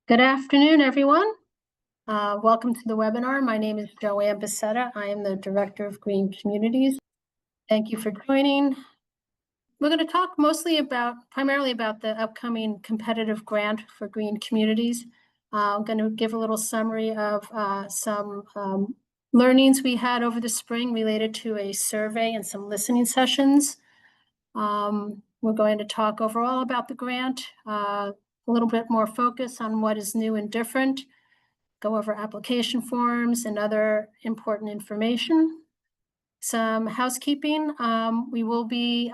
Good afternoon, everyone. Welcome to the webinar. My name is Joanne Becerra. I am the Director of Green Communities. Thank you for joining. We're going to talk primarily about the upcoming competitive grant for green communities. I'm going to give a little summary of some learnings we had over the spring related to a survey and some listening sessions. We're going to talk overall about the grant, a little bit more focus on what is new and different, go over application forms and other important information. Some housekeeping. We will be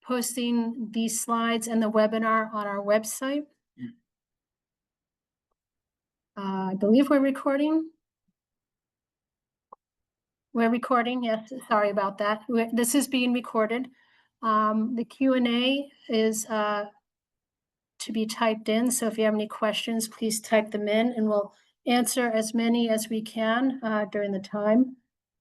posting these slides and the webinar on our website. I believe we're recording. We're recording, yes, sorry about that. This is being recorded. The Q&A is to be typed in, so if you have any questions, please type them in and we'll answer as many as we can during the time.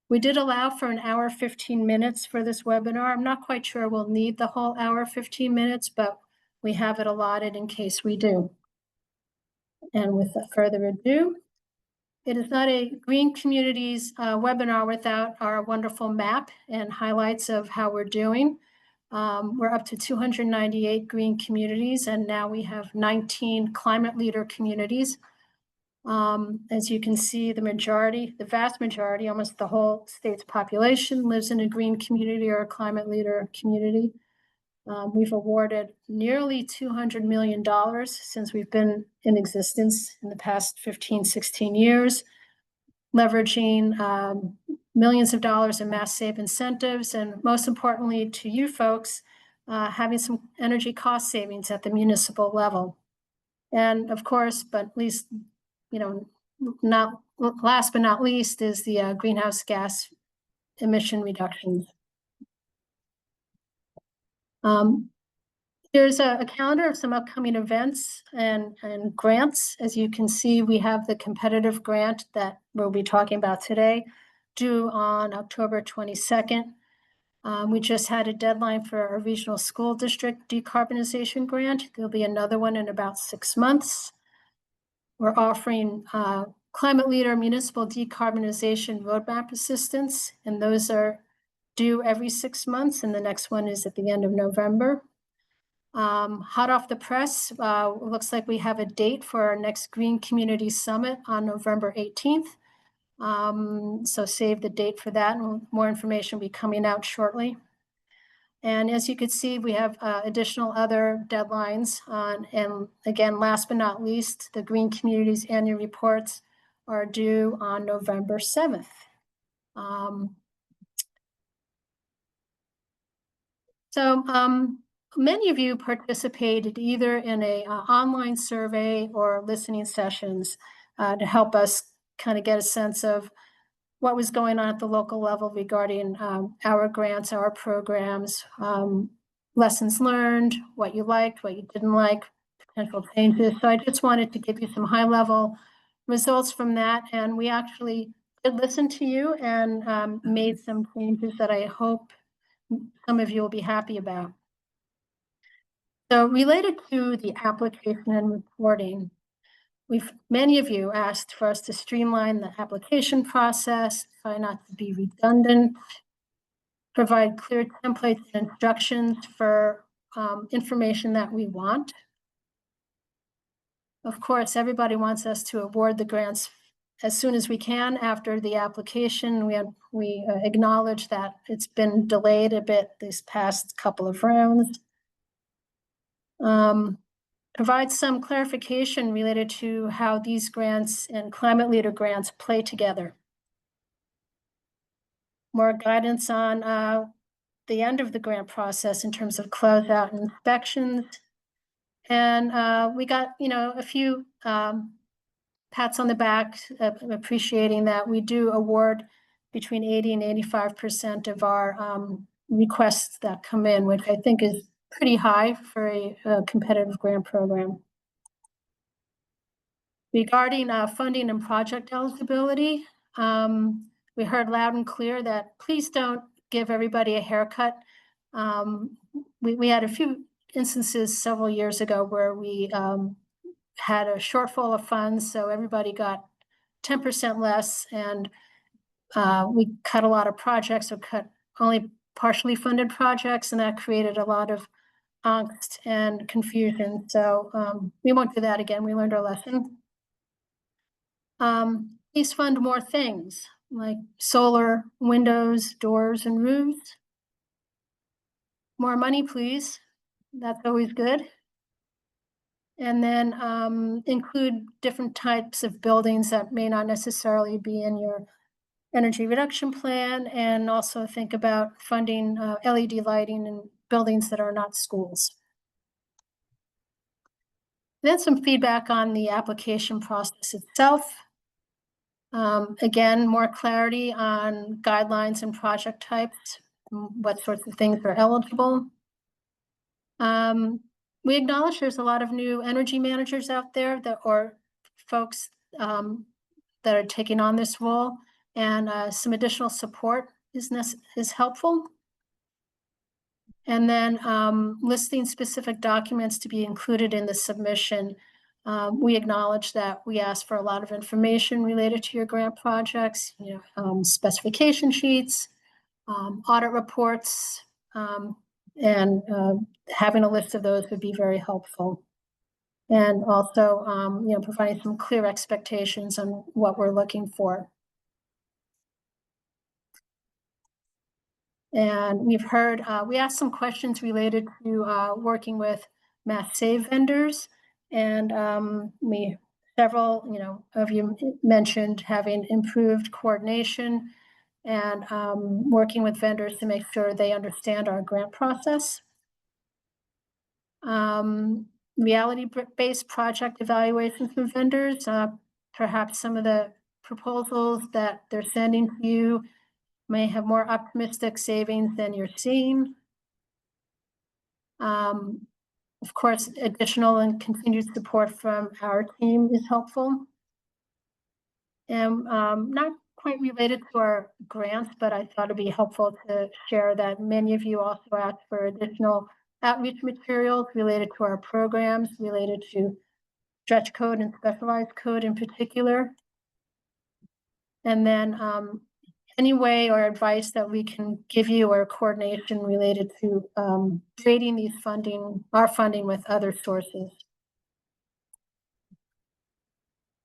We did allow for an hour, 15 minutes for this webinar. I'm not quite sure we'll need the whole hour, 15 minutes, but we have it allotted in case we do. And with further ado, it is not a Green Communities webinar without our wonderful map and highlights of how we're doing. We're up to 298 green communities, and now we have 19 climate leader communities. As you can see, the vast majority, almost the whole state's population lives in a green community or a climate leader community. We've awarded nearly $200 million since we've been in existence in the past 15, 16 years, leveraging millions of dollars in mass save incentives, and most importantly to you folks, having some energy cost savings at the municipal level. And of course, but at least, not last but not least is the greenhouse gas emission reductions. There's a calendar of some upcoming events and grants. As you can see, we have the competitive grant that we'll be talking about today, due on October 22nd. We just had a deadline for our regional school district decarbonization grant. There'll be another one in about 6 months. We're offering climate leader municipal decarbonization roadmap assistance, and those are due every 6 months, and the next one is at the end of November. Hot off the press, looks like we have a date for our next Green Community Summit on November 18th. So save the date for that, and more information will be coming out shortly. And as you can see, we have additional other deadlines and again, last but not least, the Green Communities annual reports are due on November 7th. Many of you participated either in a online survey or listening sessions to help us kind of get a sense of what was going on at the local level regarding our grants, our programs, lessons learned, what you liked, what you didn't like, potential changes. So I just wanted to give you some high level results from that. And we actually did listen to you and made some changes that I hope some of you will be happy about. So related to the application and reporting, many of you asked for us to streamline the application process, try not to be redundant, provide clear templates and instructions for information that we want. Of course, everybody wants us to award the grants as soon as we can after the application. We acknowledge that it's been delayed a bit these past couple of rounds. Provide some clarification related to how these grants and climate leader grants play together. More guidance on the end of the grant process in terms of closeout inspections. And we got, a few pats on the back, appreciating that we do award between 80 and 85% of our requests that come in, which I think is pretty high for a competitive grant program. Regarding funding and project eligibility, we heard loud and clear that please don't give everybody a haircut. We had a few instances several years ago where we had a shortfall of funds, so everybody got 10% less, and we cut a lot of projects, or cut only partially funded projects, and that created a lot of angst and confusion. So we won't do that again. We learned our lesson. Please fund more things like solar, windows, doors, and roofs. More money, please. That's always good. And then include different types of buildings that may not necessarily be in your energy reduction plan, and also think about funding LED lighting in buildings that are not schools. Then some feedback on the application process itself. Again, more clarity on guidelines and project types, what sorts of things are eligible. We acknowledge there's a lot of new energy managers out there or folks that are taking on this role, and some additional support is helpful. And then listing specific documents to be included in the submission. We acknowledge that we ask for a lot of information related to your grant projects, specification sheets, audit reports, and having a list of those would be very helpful. And also, providing some clear expectations on what we're looking for. And we've heard, we asked some questions related to working with Mass Save vendors, and several, of you mentioned having improved coordination and working with vendors to make sure they understand our grant process. Reality-based project evaluations from vendors, perhaps some of the proposals that they're sending to you may have more optimistic savings than you're seeing. Of course, additional and continued support from our team is helpful. And not quite related to our grants, but I thought it'd be helpful to share that many of you also asked for additional outreach materials related to our programs, related to stretch code and specialized code in particular. And then any way or advice that we can give you, or coordination related to trading our funding with other sources.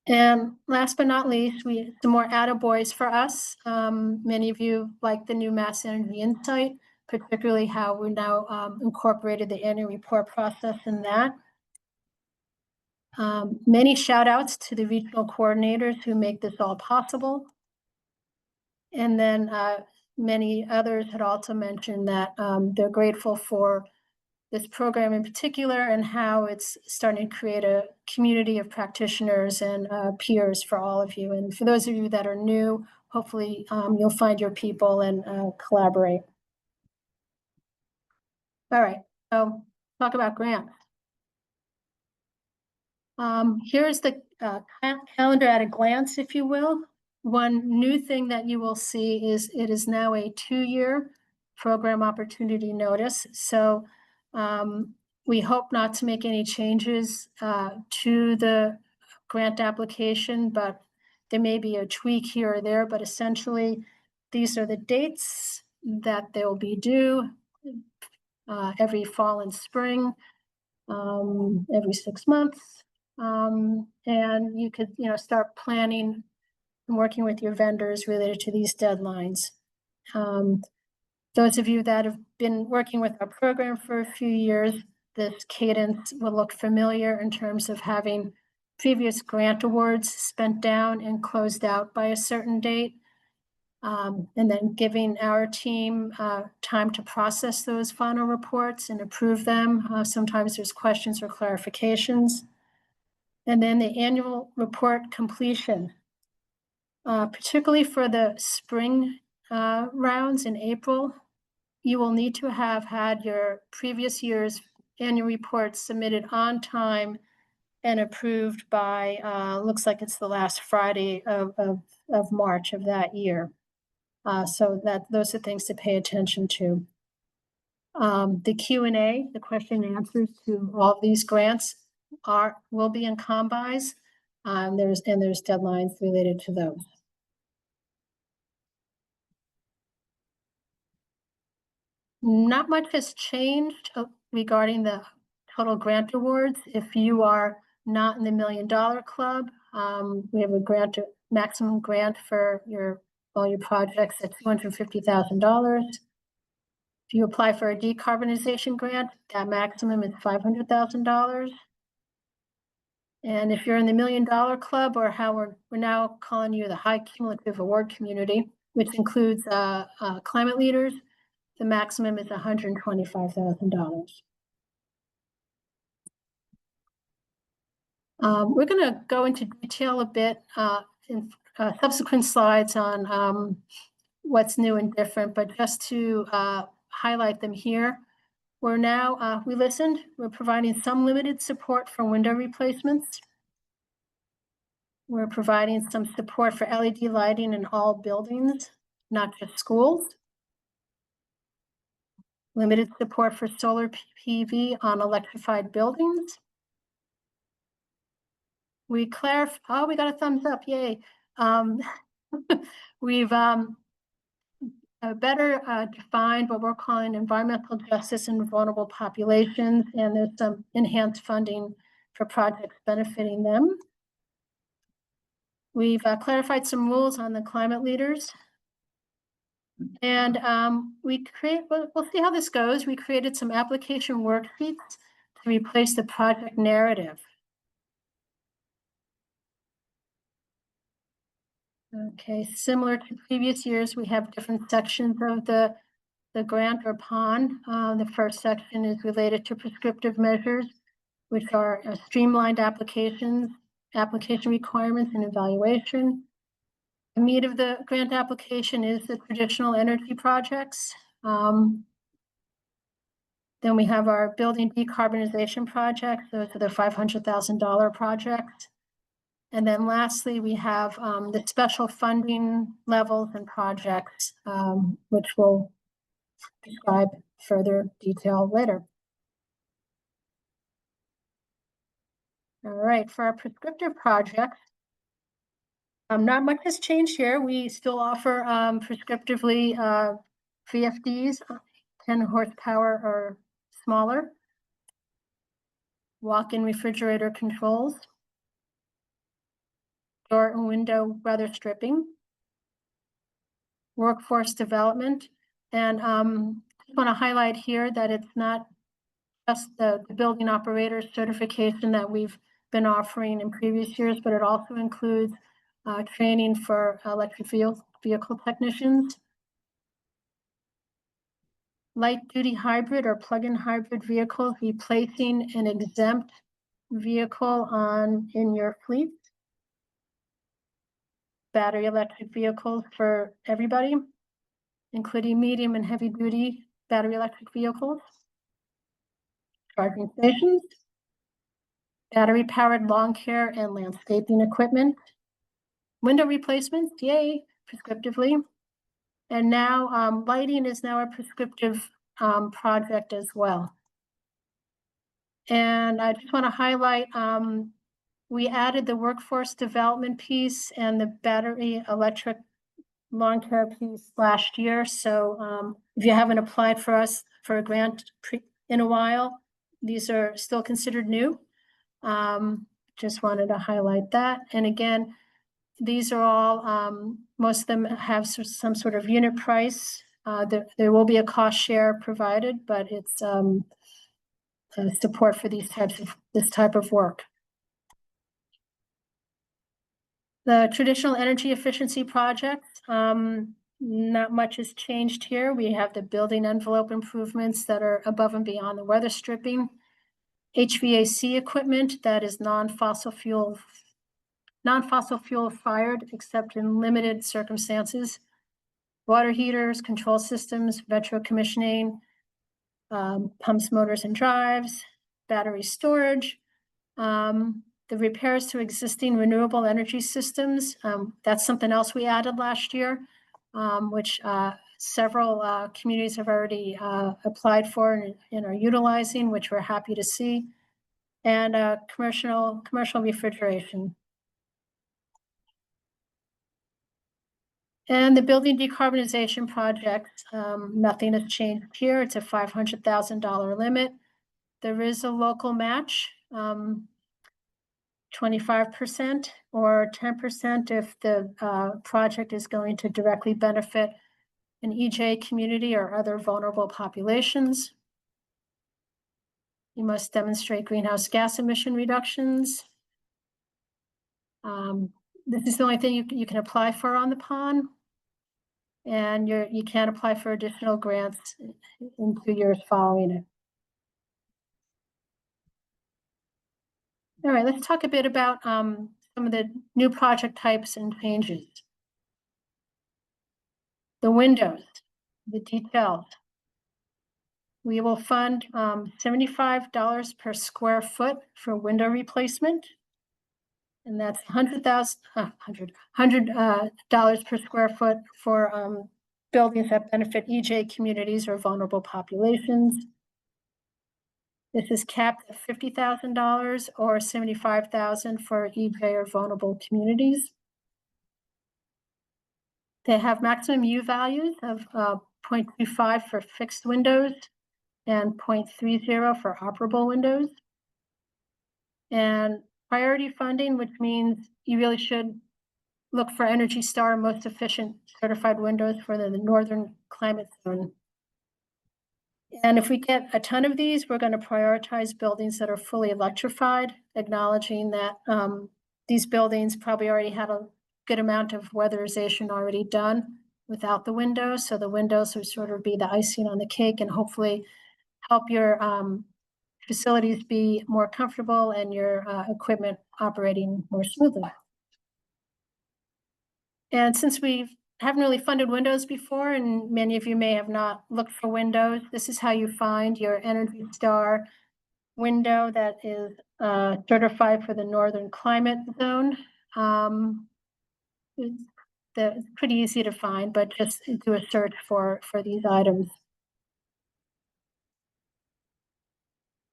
And last but not least, some more attaboys for us. Many of you like the new Mass Energy Insight, particularly how we now incorporated the annual report process in that. Many shout outs to the regional coordinators who make this all possible. And then many others had also mentioned that they're grateful for this program in particular, and how it's starting to create a community of practitioners and peers for all of you. And for those of you that are new, hopefully you'll find your people and collaborate. All right, so talk about grants. Here's the calendar at a glance, if you will. One new thing that you will see is it is now a 2-year program opportunity notice. So we hope not to make any changes to the grant application, but there may be a tweak here or there. But essentially, these are the dates that they'll be due every fall and spring, every 6 months. And you could, start planning and working with your vendors related to these deadlines. Those of you that have been working with our program for a few years, this cadence will look familiar in terms of having previous grant awards spent down and closed out by a certain date, and then giving our team time to process those final reports and approve them. Sometimes there's questions or clarifications. And then the annual report completion, particularly for the spring rounds in April, you will need to have had your previous year's annual report submitted on time and approved by, looks like it's the last Friday of March of that year. So those are things to pay attention to. The Q&A, the question and answers to all of these grants, will be in combis. There's deadlines related to those. Not much has changed regarding the total grant awards. If you are not in the $1 Million Club, we have a maximum grant for all your projects at $250,000. If you apply for a decarbonization grant, that maximum is $500,000. And if you're in the $1 Million Club, or how we're now calling you the High Cumulative Award Community, which includes climate leaders, the maximum is $125,000. We're going to go into detail a bit in subsequent slides on what's new and different, but just to highlight them here. We listened. We're providing some limited support for window replacements. We're providing some support for LED lighting in all buildings, not just schools. Limited support for solar PV on electrified buildings. We got a thumbs up, yay. We've better defined what we're calling environmental justice and vulnerable populations, and there's some enhanced funding for projects benefiting them. We've clarified some rules on the climate leaders. And we'll see how this goes. We created some application worksheets to replace the project narrative. Okay, similar to previous years, we have different sections of the grant or PON. The first section is related to prescriptive measures, which are streamlined application requirements and evaluation. The meat of the grant application is the traditional energy projects. Then we have our building decarbonization projects. Those are the $500,000 projects. And then lastly, we have the special funding levels and projects, which we'll describe further detail later. All right, for our prescriptive projects, not much has changed here. We still offer prescriptively VFDs, 10 horsepower or smaller, walk-in refrigerator controls, door and window weather stripping, workforce development. And I just want to highlight here that it's not just the building operator certification that we've been offering in previous years, but it also includes training for electric vehicle technicians, light-duty hybrid or plug-in hybrid vehicles replacing an exempt vehicle in your fleet, battery electric vehicles for everybody, including medium and heavy-duty battery electric vehicles, charging stations, battery-powered lawn care and landscaping equipment, window replacements, yay, prescriptively. And now lighting is now a prescriptive project as well. And I just want to highlight, we added the workforce development piece and the battery electric lawn care piece last year. So if you haven't applied for us for a grant in a while, these are still considered new. Just wanted to highlight that. And again, these are all, most of them have some sort of unit price. There will be a cost share provided, but it's support for this type of work. The traditional energy efficiency projects, not much has changed here. We have the building envelope improvements that are above and beyond the weather stripping, HVAC equipment that is non-fossil fuel fired, except in limited circumstances, water heaters, control systems, retro commissioning, pumps, motors, and drives, battery storage, the repairs to existing renewable energy systems. That's something else we added last year, which several communities have already applied for and are utilizing, which we're happy to see. and commercial refrigeration. And the building decarbonization project, nothing has changed here. It's a $500,000 limit. There is a local match, 25% or 10% if the project is going to directly benefit an EJ community or other vulnerable populations. You must demonstrate greenhouse gas emission reductions. This is the only thing you can apply for on the pond. And you can't apply for additional grants in 2 years following it. All right, let's talk a bit about some of the new project types and changes. The windows, the details. We will fund $75 per square foot for window replacement. And that's $100 per square foot for buildings that benefit EJ communities or vulnerable populations. This is capped at $50,000 or $75,000 for EJ or vulnerable communities. They have maximum U values of 0.25 for fixed windows and 0.30 for operable windows. And priority funding, which means you really should look for Energy Star most efficient certified windows for the northern climate zone. And if we get a ton of these, we're going to prioritize buildings that are fully electrified, acknowledging that these buildings probably already had a good amount of weatherization already done without the windows. So the windows would sort of be the icing on the cake and hopefully help your facilities be more comfortable and your equipment operating more smoothly. And since we haven't really funded windows before, and many of you may have not looked for windows, this is how you find your Energy Star window that is certified for the northern climate zone. It's pretty easy to find, but just do a search for these items.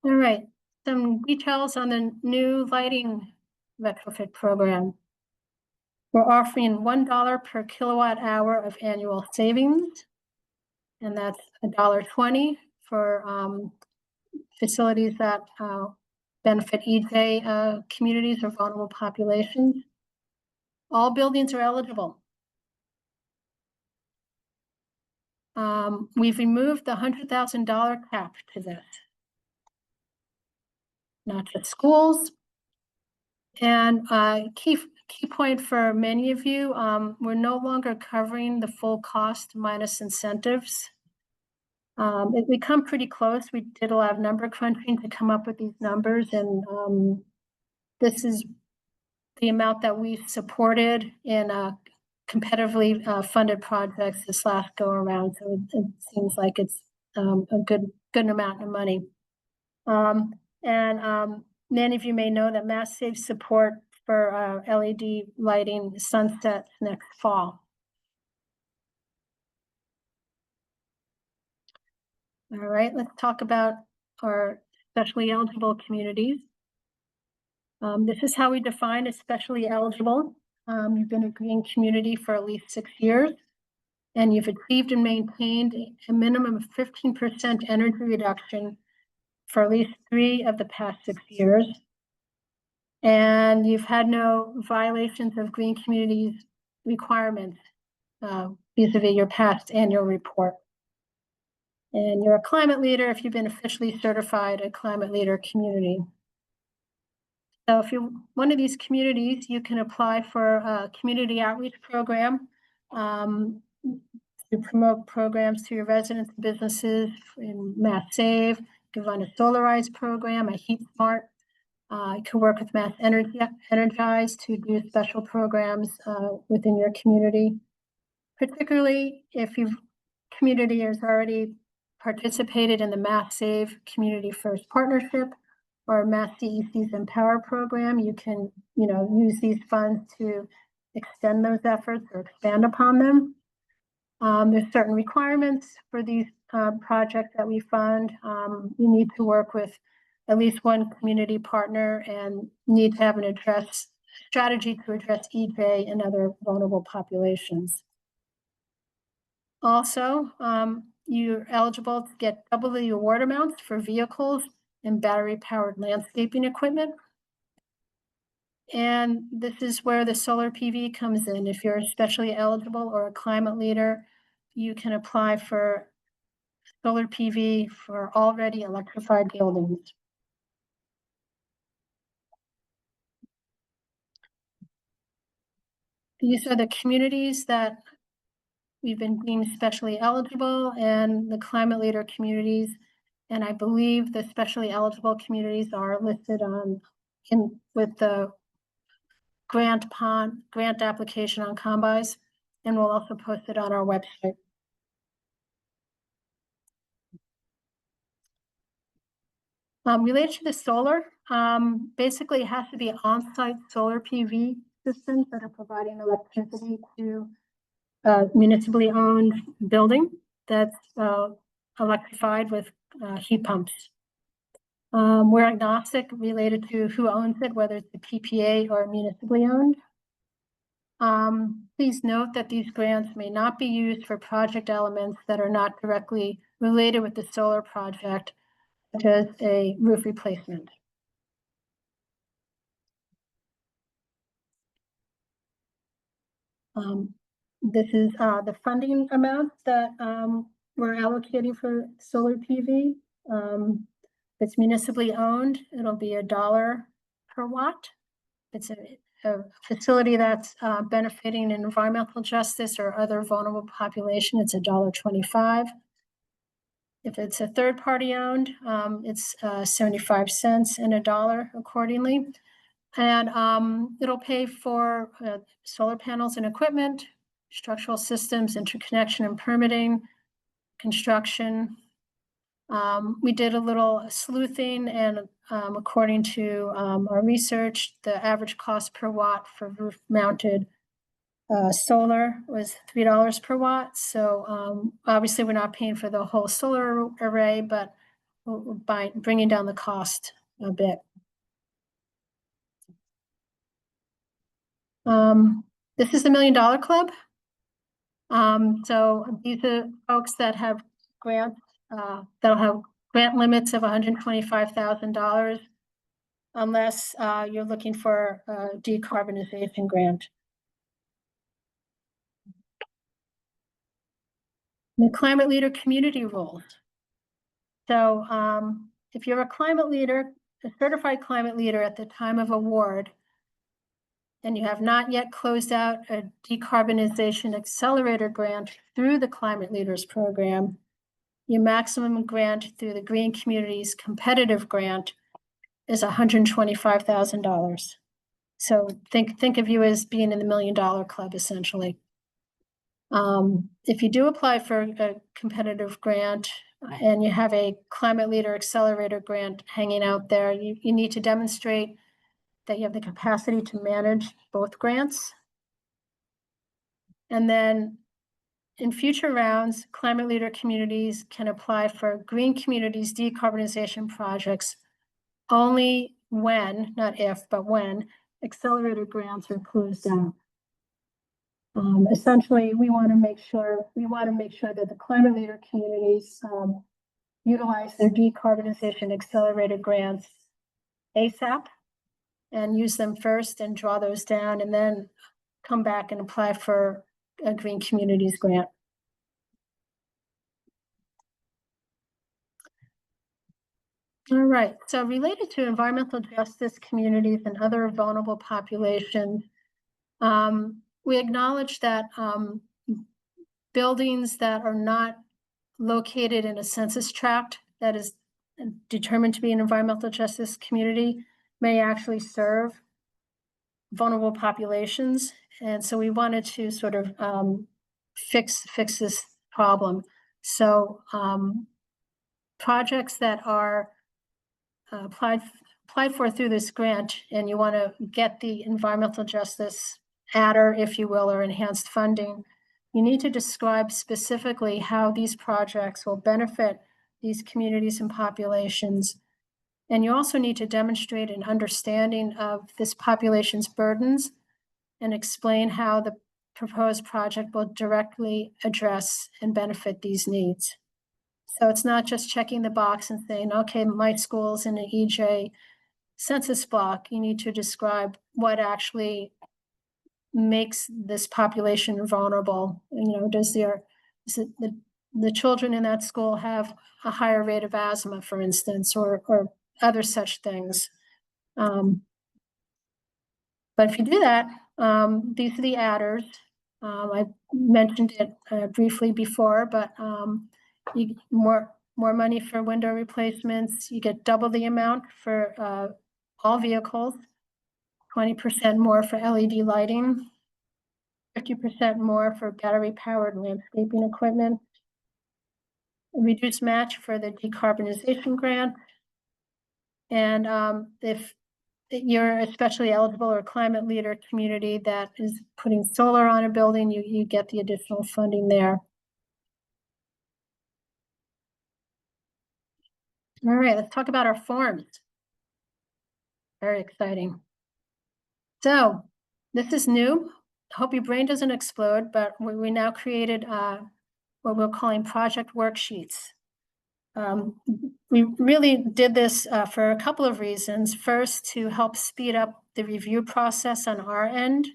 All right, some details on the new lighting retrofit program. We're offering $1 per kilowatt hour of annual savings, and that's $1.20 for facilities that benefit EJ communities or vulnerable populations. All buildings are eligible. We've removed the $100,000 cap to this. Not just schools. And key point for many of you, we're no longer covering the full cost minus incentives. We come pretty close. We did a lot of number crunching to come up with these numbers, and this is the amount that we supported in competitively funded projects this last go around. So it seems like it's a good amount of money. Many of you may know that Mass Save support for LED lighting sunsets next fall. All right, let's talk about our especially eligible communities. This is how we define especially eligible. You've been a green community for at least 6 years, and you've achieved and maintained a minimum of 15% energy reduction for at least 3 of the past 6 years. And you've had no violations of green communities requirements vis-a-vis your past annual report. And you're a climate leader if you've been officially certified a climate leader community. So if you're one of these communities, you can apply for a community outreach program to promote programs to your residents and businesses in Mass Save. You can run a Solarize program, a Heat Smart. You can work with Mass Energize to do special programs within your community, particularly if your community has already participated in the Mass Save Community First Partnership or Mass DEC's Empower program. You can, use these funds to extend those efforts or expand upon them. There's certain requirements for these projects that we fund. You need to work with at least one community partner and need to have an strategy to address EJ and other vulnerable populations. Also, you're eligible to get double the award amounts for vehicles and battery-powered landscaping equipment. And this is where the solar PV comes in. If you're especially eligible or a climate leader, you can apply for solar PV for already electrified buildings. These are the communities that we've been deemed especially eligible, and the climate leader communities. And I believe the especially eligible communities are listed with the grant application on Combis, and we'll also post it on our website. Related to the solar, basically it has to be on-site solar PV systems that are providing electricity to a municipally owned building that's electrified with heat pumps. We're agnostic related to who owns it, whether it's the PPA or municipally owned. Please note that these grants may not be used for project elements that are not directly related with the solar project, such as a roof replacement. This is the funding amount that we're allocating for solar PV. If it's municipally owned, it'll be $1 per watt. If it's a facility that's benefiting environmental justice or other vulnerable population, it's $1.25. If it's a third party owned, it's 75 cents and $1 accordingly. And it'll pay for solar panels and equipment, structural systems, interconnection and permitting, construction. We did a little sleuthing, and according to our research, the average cost per watt for roof mounted solar was $3 per watt. So obviously we're not paying for the whole solar array, but by bringing down the cost a bit. This is the $1 Million Club. So these are folks that have grants, that'll have grant limits of $125,000, unless you're looking for a decarbonization grant. The climate leader community rules. So if you're a climate leader, a certified climate leader at the time of award, and you have not yet closed out a decarbonization accelerator grant through the Climate Leaders Program, your maximum grant through the Green Communities Competitive Grant is $125,000. So think of you as being in the $1 Million Club, essentially. If you do apply for a competitive grant and you have a Climate Leader Accelerator grant hanging out there, you need to demonstrate that you have the capacity to manage both grants. And then in future rounds, climate leader communities can apply for green communities decarbonization projects only when, not if, but when accelerator grants are closed out. Essentially, we want to make sure that the climate leader communities utilize their decarbonization accelerator grants ASAP, and use them first and draw those down, and then come back and apply for a Green Communities grant. All right, so related to environmental justice communities and other vulnerable populations, we acknowledge that buildings that are not located in a census tract that is determined to be an environmental justice community may actually serve vulnerable populations. And so we wanted to sort of fix this problem. So projects that are applied for through this grant, and you want to get the environmental justice adder, if you will, or enhanced funding, you need to describe specifically how these projects will benefit these communities and populations, And you also need to demonstrate an understanding of this population's burdens and explain how the proposed project will directly address and benefit these needs. So it's not just checking the box and saying, okay, my school's in an EJ census block. You need to describe what actually makes this population vulnerable. Does the children in that school have a higher rate of asthma, for instance, or other such things? But if you do that, these are the adders. I mentioned it briefly before, but you get more money for window replacements. You get double the amount for all vehicles, 20% more for LED lighting, 50% more for battery-powered landscaping equipment, a reduced match for the decarbonization grant, and if you're especially eligible or climate leader community that is putting solar on a building, you get the additional funding there. All right, let's talk about our forms. Very exciting. So this is new. I hope your brain doesn't explode, but we now created what we're calling project worksheets. We really did this for a couple of reasons. First, to help speed up the review process on our end,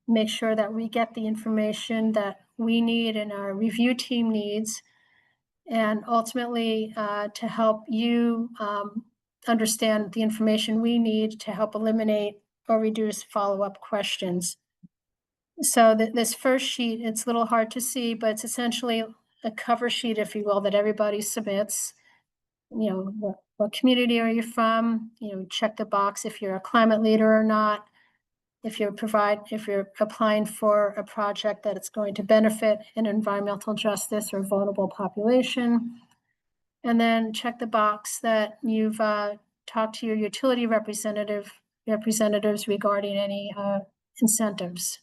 make sure that we get the information that we need and our review team needs, and ultimately to help you understand the information we need to help eliminate or reduce follow-up questions. So this first sheet, it's a little hard to see, but it's essentially a cover sheet, if you will, that everybody submits. What community are you from? Check the box if you're a climate leader or not. If you're applying for a project that it's going to benefit an environmental justice or vulnerable population. And then check the box that you've talked to your utility representatives regarding any incentives.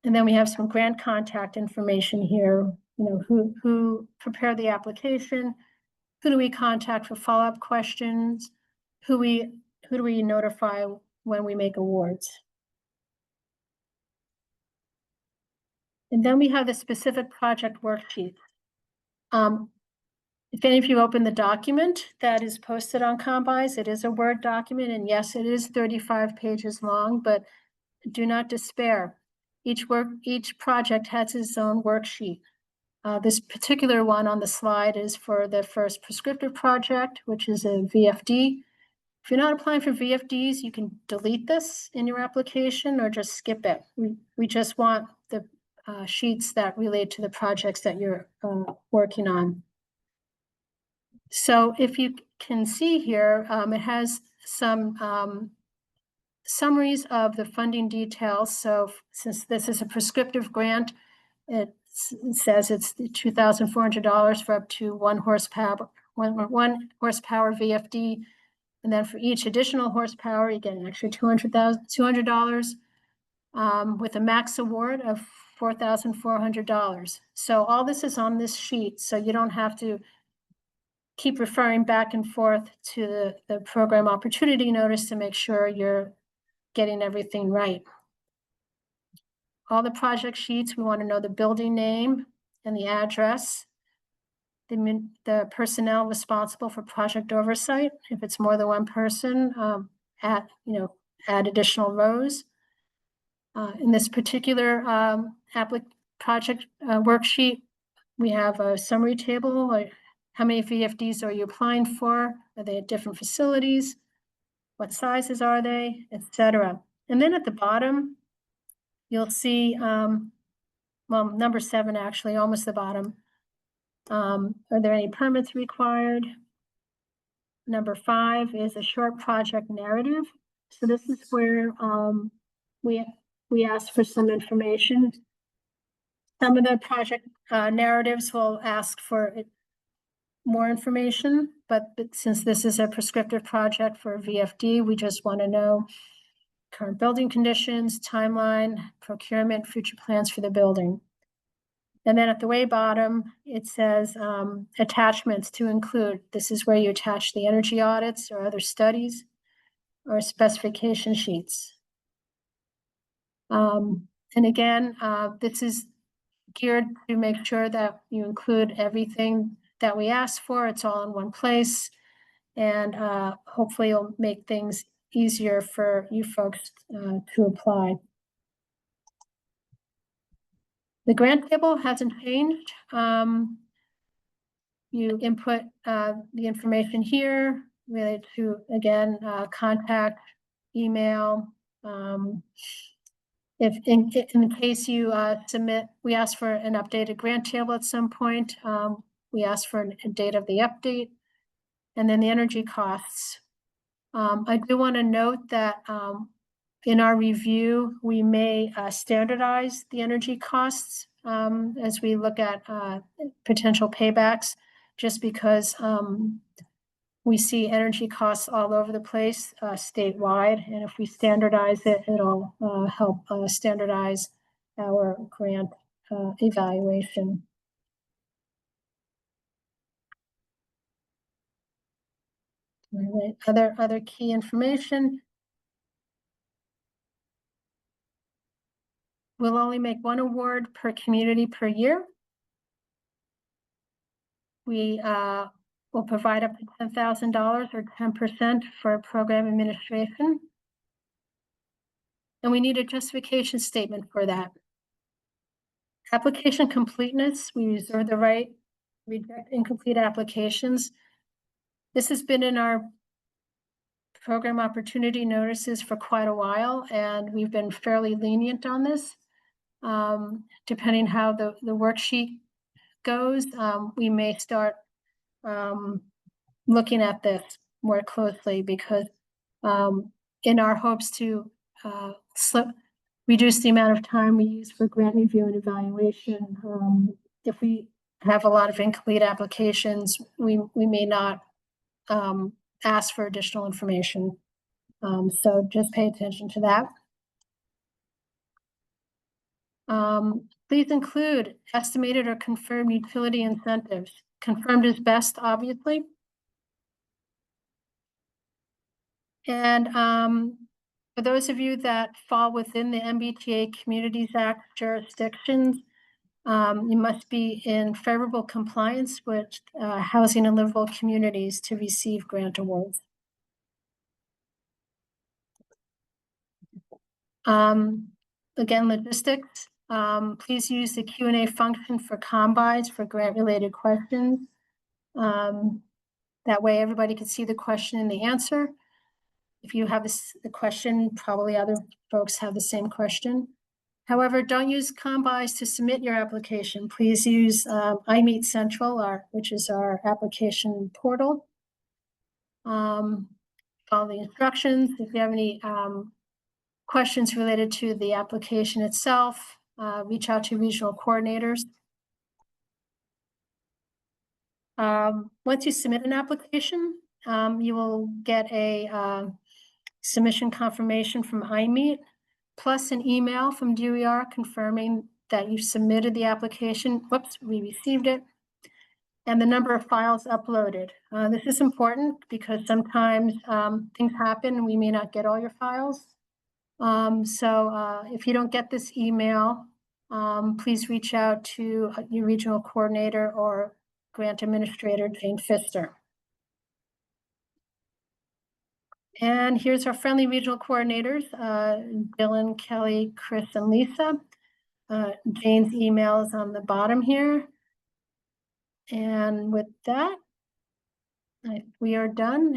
And then we have some grant contact information here. Who prepared the application, who do we contact for follow-up questions, who do we notify when we make awards. And then we have the specific project worksheet. If any of you open the document that is posted on Combis, it is a Word document, and yes, it is 35 pages long, but do not despair. Each project has its own worksheet. This particular one on the slide is for the first prescriptive project, which is a VFD. If you're not applying for VFDs, you can delete this in your application or just skip it. We just want the sheets that relate to the projects that you're working on. So if you can see here, it has some summaries of the funding details. So since this is a prescriptive grant, it says it's $2,400 for up to one horsepower VFD. And then for each additional horsepower, you get an extra $200 with a max award of $4,400. So all this is on this sheet, so you don't have to keep referring back and forth to the program opportunity notice to make sure you're getting everything right. All the project sheets, we want to know the building name and the address, the personnel responsible for project oversight. If it's more than one person, add additional rows. In this particular project worksheet, we have a summary table, like how many VFDs are you applying for? Are they at different facilities? What sizes are they, etc. And then at the bottom, you'll see, number 7, actually, almost the bottom. Are there any permits required? Number 5 is a short project narrative. So this is where we ask for some information. Some of the project narratives will ask for more information, but since this is a prescriptive project for VFD, we just want to know current building conditions, timeline, procurement, future plans for the building. And then at the way bottom, it says attachments to include. This is where you attach the energy audits or other studies or specification sheets. And again, this is geared to make sure that you include everything that we asked for. It's all in one place. And hopefully it'll make things easier for you folks to apply. The grant table hasn't changed. You input the information here related to, again, contact, email. If in case you submit, we ask for an updated grant table at some point. We ask for a date of the update, and then the energy costs. I do want to note that in our review, we may standardize the energy costs as we look at potential paybacks, just because we see energy costs all over the place statewide. And if we standardize it, it'll help standardize our grant evaluation. All right. Other key information. We'll only make one award per community per year. We will provide up to $10,000 or 10% for program administration. And we need a justification statement for that. Application completeness, we reserve the right to reject incomplete applications. This has been in our program opportunity notices for quite a while, and we've been fairly lenient on this. Depending how the worksheet goes, we may start looking at this more closely, because in our hopes to reduce the amount of time we use for grant review and evaluation, if we have a lot of incomplete applications, we may not ask for additional information. So just pay attention to that. Please include estimated or confirmed utility incentives. Confirmed is best, obviously. And for those of you that fall within the MBTA Communities Act jurisdictions, you must be in favorable compliance with housing and livable communities to receive grant awards. Again, logistics. Please use the Q&A function for combis for grant-related questions. That way everybody can see the question and the answer. If you have the question, probably other folks have the same question. However, don't use combis to submit your application. Please use iMeet Central, which is our application portal. Follow the instructions. If you have any questions related to the application itself, reach out to regional coordinators. Once you submit an application, you will get a submission confirmation from iMeet, plus an email from DOER confirming that you submitted the application. Whoops, we received it. And the number of files uploaded. This is important because sometimes things happen and we may not get all your files. So if you don't get this email, please reach out to your regional coordinator or grant administrator, Jane Pfister. And here's our friendly regional coordinators, Dylan, Kelly, Chris, and Lisa. Jane's email is on the bottom here. And with that, we are done.